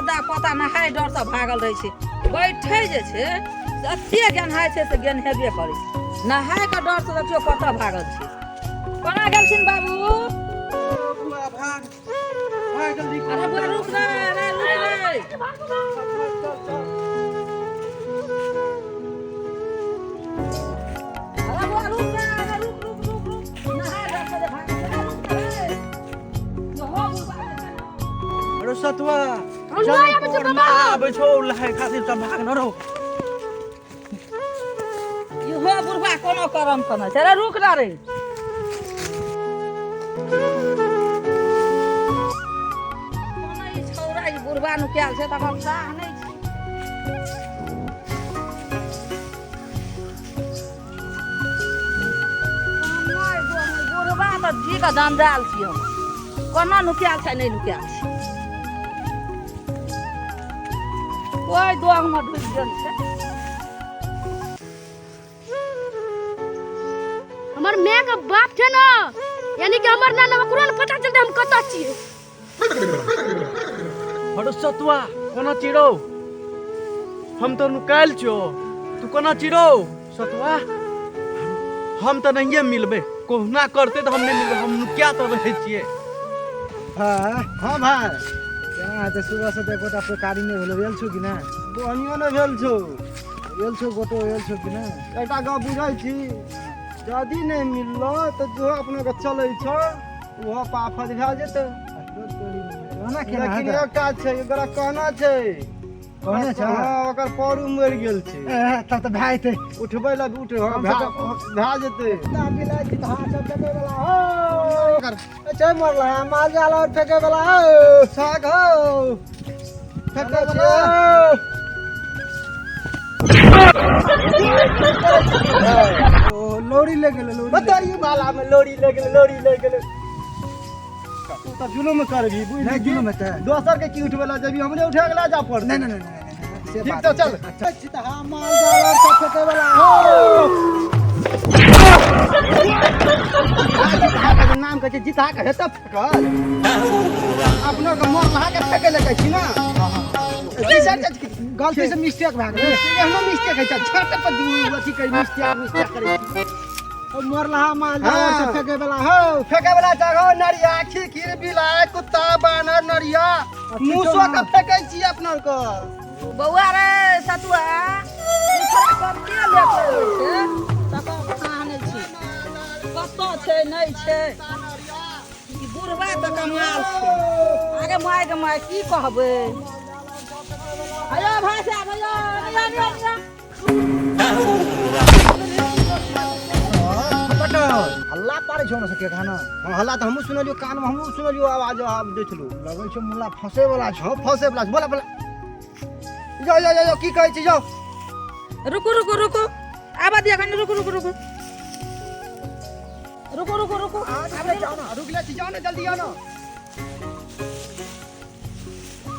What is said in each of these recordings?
दा पता नहाय डर से भागल रहे छै बैठे जे छै एते गेनहाय छै से गेनहेबे करे छै नहाय के डर से देखियो कतऽ भागल छै कोना गेलखिन बाबू बुआ भाग जल्दी अरे बुआ रुक रे अरे रुक रे अरे बुआ रुक रे अरे रुक नहाय डर से भागल छै रुक रे जो हो बुआ अरे सतुआ जल्दी कोर ना आबै छौ लहाय खातिर त भाग न रहो हो बुढ़वा कोनो करम कना छै रे रुक रे कोना ई छौरा ई बुढ़वा नु क्याल छै तकर साह नै छै बुढ़वा त जी का जंजाल छियै कोना नु क्याल छै नै नु क्याल छै ओइ दोग में ढुक गेल छै हमर माय का बाप छै ना यानी कि हमर नाना ओकरो ने पता चलते हम कत छियै अरे सतुआ कोना चिड़ो हम तो नुकायल छो तू कोना चिड़ो सतुआ हम तो नहीं मिलबे कोहना करते तो हम नहीं मिलबे हम क्या तो रहे छिए हाँ भाई केना हेतै सुबह से तऽ गोटा प्रकारी नहि भेलो भेल छौ कि ना बनियो न भेल छौ भेल छौ गोटो भेल छौ कि ना एकटा गप बुझै छी यदि नहीं मिललो तो जो अपने के चलै छौ वो पाफत भए जेतै कहना केना लेकिन हेतै एकटा छै एकरा कहना छै कहने छै हाँ ओकर पैरू मरि गेल छै तब तऽ भए जेतै उठबै ला उठ भए जेतै छै मरला माल जाल और फेंके वाला हो साग हो फेंके वाला ओ लोरी ले गेल लोरी बताइए माला में लोरी ले गेल तू त जुलुम करबी बुझ नहीं जुलुम हेतै दोसर के की उठबै ला जबी हमरे उठा के ला जा पड़ नहीं ठीक तो चल माल जाल और फेंके वाला हो नाम कहै छै जीता के हेतै फेकल अपनो के मोर लहा के फेके लगे छी ना गलती से मिस्टेक भए गेलै एहनो मिस्टेक है छाट पर अथी कर मिस्टेक करे ओ मरला माल जाल और फेंके वाला हो फेके वाला जगह नरिया खिखिर बिलाय कुत्ता बानर नरिया मूसो के फेकै छी अपना के बौआ रे सतुआ दूसरा कम के लेके होइ छै तकर कहानी छै कतऽ छै नै छै ई बुढ़वा त कमाल छै आगे माय के माय की कहबै आयो भाषा भैया हल्ला पारे छौ न सके खाना हल्ला त हमहु सुनलियो कान में हमहु सुनलियो आवाज देखलु लगै छौ मुल्ला फंसे वाला छौ फंसे वाला बोला यो की कहै छी यो रुको आबा दिया कनी रुको आबे जाओ ना रुक ले जाओ ना जल्दी आओ ना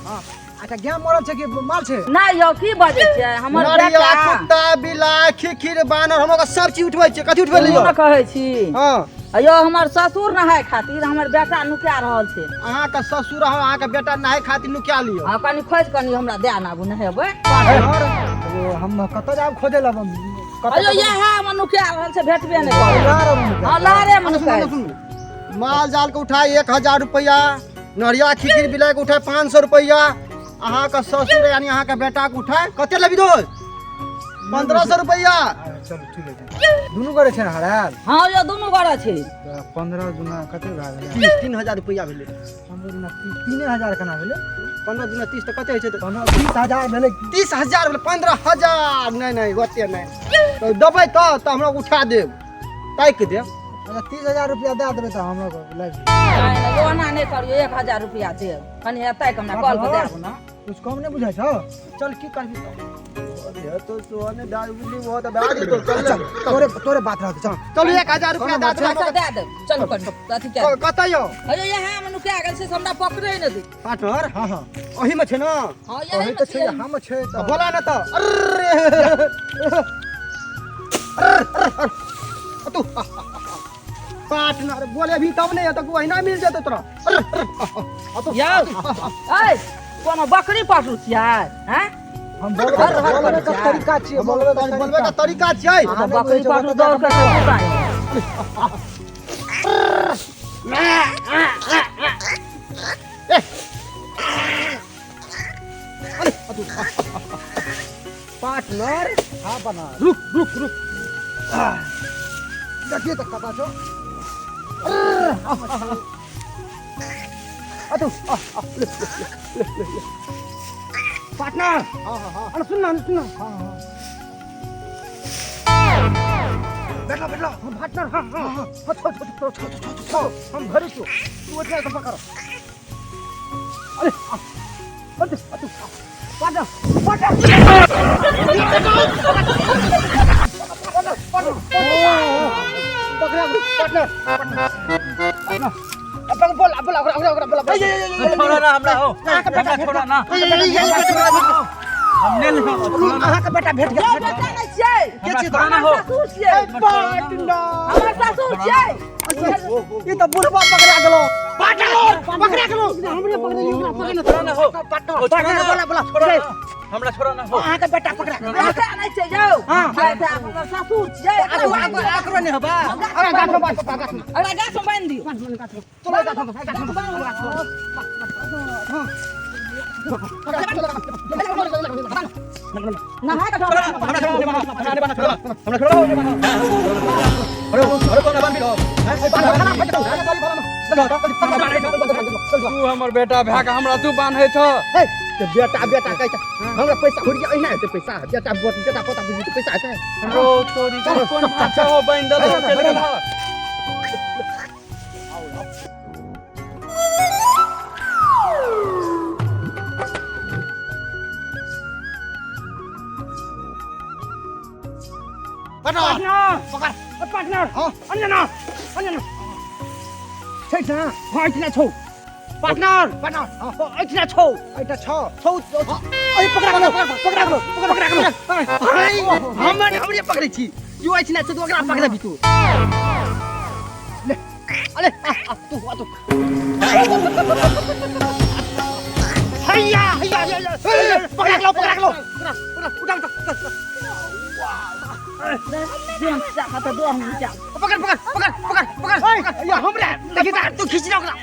हां अच्छा गेम मरल छै कि माल छै ना यो की बाजै छै हमर नरिया बेटा कुत्ता बिलाय खिखिर बानर हमर के सब चीज उठबै छै कथि उठबै लियो न कहै छी हां अयो हमर ससुर नहाय खातिर हमर बेटा नुका रहल छै अहाँ के ससुर अहाँ के बेटा नहाय खातिर नुका लियो आ कनी खोज कनी हमरा दे आबू नहेबै हम कत जाब खोजे लब अयो यहाँ हम नुका रहल छै भेटबे नै करे हां लारे मन माल जाल के उठाय 1000 रुपया नरिया खिखिर बिलाय के उठाय 500 रुपया अहाँ का ससुर यानी अहाँ का बेटा के उठाय कते लेबी दो 1500 रुपया चलो ठीक है दुनु करे छै हराल हां यो दुनु गड़ा छै 15 दुना कते भए गेलै 3000 रुपया भेलै 15 दुना 3000 केना भेलै 15 दुना 30 त कते होइ छै त 30000 भेलै 30000 भेलै 15000 नहीं ओते नहीं तो दबै त हमरा उठा देब ताक देब अच्छा 30000 रुपया दे देबै त हमरा को लाग नै ओना नै करियो 1000 रुपया देब कनी एतै हमरा कॉल पर देब ना कुछ कम नै बुझाइ छौ चल की करबी अरे तो सोने दारूली वो तो बैठ तो चल तोरे बात रह चल चल 1000 रुपया दे पैसा दे देब चल कनी अथी के कतय यो अयो यहाँ हम नुका गेल छै हमरा पकड़े नै दे पार्टनर हां हां ओही में छै ना हां ओही यही त छै हम छै त बोला ना तो अरे तू पार्टनर बोले भी तब नहीं है तो वही ना मिल जाते तोरा यो ए कोनो बकरी पासू छियै हैं हम बोलबे का तरीका छियै बोलबे का तरीका छियै अहाँ बकरी पासू दौड़ के सुताई पार्टनर हां बना रुक देखिए तो कता छो अतो पार्टनर हां अरे सुन ना हां बैठो हम पार्टनर हां छो हम घर छो तू उठा के पकड़ अरे अतो छोड़ा ना हमरा हो छोड़ा ना हमने अहाँ के बेटा भेट गेल बेटा नहीं छियै के छी छोड़ा ना हो ससुर छियै हमर ससुर छियै ई तो बुढ़वा पकड़ा गेलो पकड़ा गेलो हमरे पकड़े ओकरा छोड़ा ना हो पार्टनर बोला छोड़ा ना हमरा छोड़ा ना हो अहाँ के बेटा पकड़ा बेटा नहीं छियै जाओ हमर ससुर छियै आकरो नहीं होबा अरे गाछ में अरे गाछ में बांध दियो चलो गाछ नहाय का तू हमर बेटा भए के हमरा तू बांधे छ बेटा कैसा हमरा पैसा हुरिया अइना हेतै पैसा बेटा पता बुझी पैसा हेतै रो तोरी कोन पाछा हो बांध दल चल गेल पार्टनर अंजना छैठ ना हां इतना छौ पार्टनर इतना छौ इतना छौ अरे पकड़ा गेलो हमरे पकड़े छी यो इतना छ तो ओकरा पकड़ा भी तू ले अरे तू हैया पकड़ा गेलो उठा देम जा खाता दो हम जा पकड़ या हमरा देखि तू खींच ना ओकरा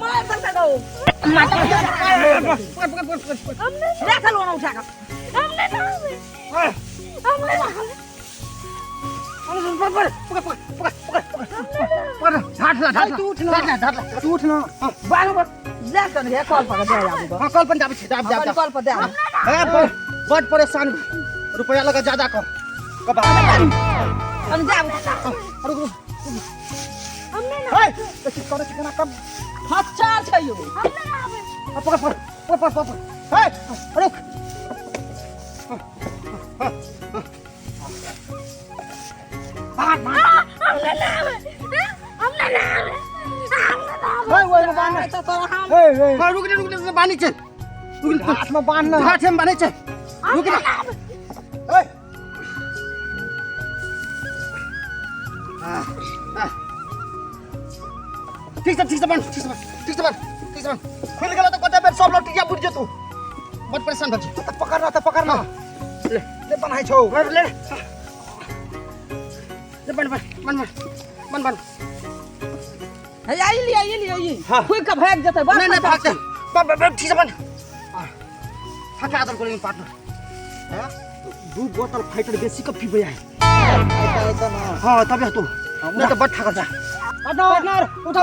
मार सकता दो देख लो ना उठा का हमने तू उठ ना बाल बस जा कर है कॉल पर दे आबू हां कॉल पर जाबे छी जा कॉल पर दे ए बड़ परेशान रुपया लगा ज्यादा कर कब हम जा रुक हमने ना ए देखि करे छी केना कम हच्चार छै यो हमने ना आवे पकड़ ए रुक हमने ना आवे ओए बांध तो तोरा हम ए रुक बानी छे रुक हाथ में बांध ना हाथ में बानी छे रुक ए ठीक से बांध खुल गेला तो कते बेर सब लटिया बुझ जतू मत परेशान भ छी त पकड़ना ले बनाई छौ ले बन है आई कोई का भाग जते बस नहीं भागते ठीक से बन थका आदर करेंगे पार्टनर है 2 बोतल फाइटर बेसी का पीबे है ऐसा ना हां तबे तू नहीं तो बट थका जा पार्टनर उठा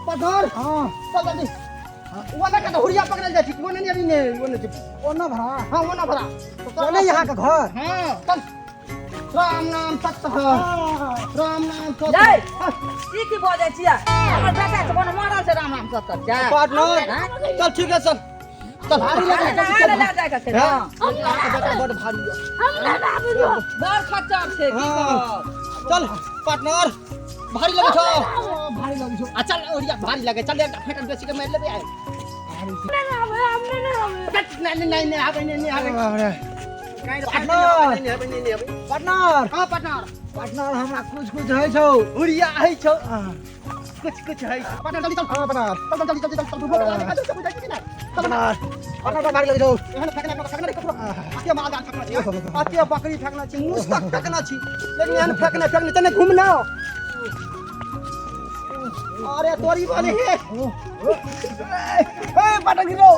पार्टनर हां चल जल्दी वाला का हुरिया पकड़ल जाती वो नहीं अभी ने वो ना भरा हां वो ना भरा चले यहां का घर हां चल राम नाम सत्य राम नाम सत्य जय ई की बोले छिया हमर बेटा के कोनो मरल छै राम नाम सत्य जा पार्टनर चल ठीक है चल भारी लगा ले जाए का छै हां बेटा बड़ भारी हमने ना आवे बड़ खच्चर छै की चल पार्टनर भारी लगे छो आ चल ओरिया भारी लगे चल एक फेटन बेसी के मार लेबे आए हमने ना आवे नहीं आवे नहीं आवे पार्टनर पार्टनर हां पार्टनर पार्टनर हमरा कुछ कुछ है छौ उड़िया है छौ कुछ कुछ है पार्टनर जल्दी चल हां पार्टनर जल्दी पार्टनर पार्टनर भाग लगे छौ एहन फेकना आके माल दाल फेकना छी आके बकरी फेकना छी मुस तक फेकना छी लेकिन एहन फेकने तने घूमना अरे तोरी वाले है ए पार्टनर गिरो